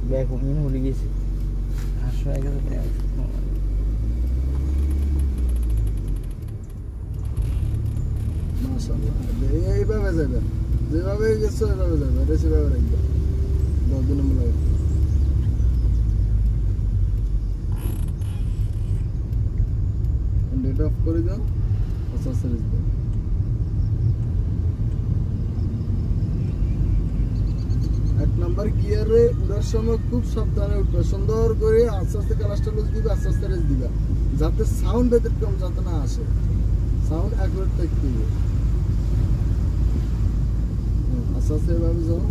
bag আমি ভুলে গেছি 800 টাকা মাশাআল্লাহ এইভাবে যাবে যেভাবে গেছো এইভাবে যাবে রেসে ভাবে রাখবে 10 নম্বর লাগে ডেট অফ করে দাও আচ্ছা সিরিজ দাও এক নাম্বার গিয়ারে উড়ার সময় খুব সাবধানে উঠবে সুন্দর করে আস্তে আস্তে ক্লাসটা লুজ দিবে আস্তে আস্তে রেস দিবে যাতে সাউন্ড ব্যতিক্রম যাতে না আসে সাউন্ড অ্যাকুরেট থাকতে হবে আস্তে আস্তে এভাবে যাও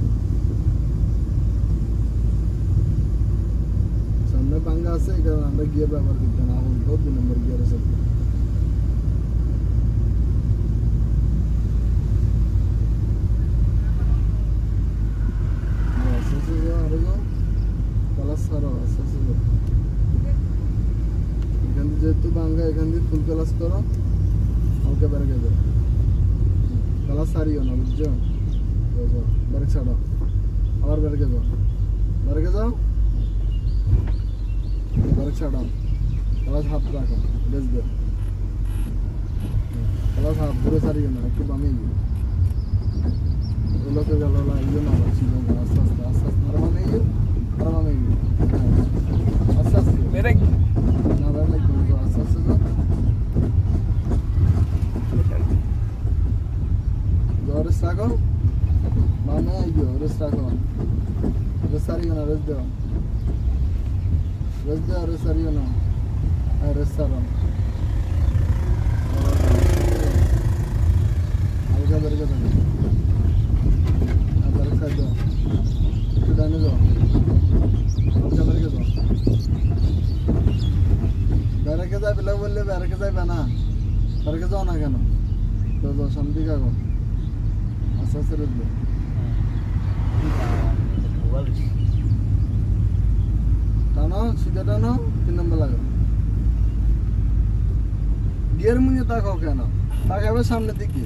সামনে পাঙ্গা আছে এই কারণে আমরা গিয়ার ব্যবহার করতে না হলতো 2 নম্বর গিয়ার আছে যেহেতু বাঙ্গা এখান দিয়ে ফুল ক্লাস করো আমাকে বেরকে যাও ক্লাস সারিও না বুঝছো বেরকে ছাড়ো আবার বেরকে যাও বেরকে ছাড়ো ক্লাস হাফ রাখো বেশ দেও ক্লাস হাফ পুরো সারিও না একটু বামে গিয়ে ওগুলোকে গেল লাগবে না ছিল আস্তে আস্তে আস্তে আস্তে আর বামে গিয়ে আস্তে আস্তে মেরে না বের লাগবে আস্তে আস্তে যাও রেস রাখো বামে গিয়ে রেস রাখো রেস সারিও না রেস দেও রেস সারিও না রেস সারো হালকা বেরকে থাকো বেরকে খাইতে একটু ডানে যাও হালকা বেরকে যাও বেরকে যাবে লোক বললে বেরকে যাবে না বেরকে যাও না কেন তো যাও শান্তি কাগো আস্তে আস্তে রেস দেও টানো সিধা টানো 3 নম্বর লাগাও গিয়ার মুঞ্জে তাকাও কেন তাকাবে সামনের দিকে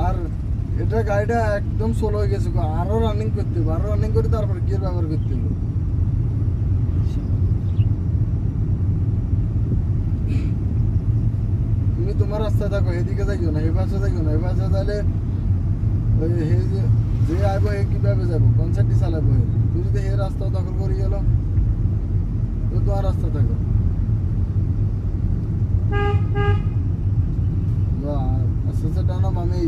আর এটা গাড়িটা একদম স্লো হয়ে গেছে আরো রানিং করতে হবে আরো রানিং করে তারপর গিয়ার ব্যবহার করতে হবে তুমি তোমার রাস্তায় থাকো এদিকে যাইও না এই পাশে যাইও না এই পাশে তাহলে ওই যে আইব হে কিভাবে যাবো কোন সাইডটি চালাবো তুই যদি হে রাস্তা দখল করে গেল তো তোমার রাস্তা থাকো আস্তে আস্তে টানো মামে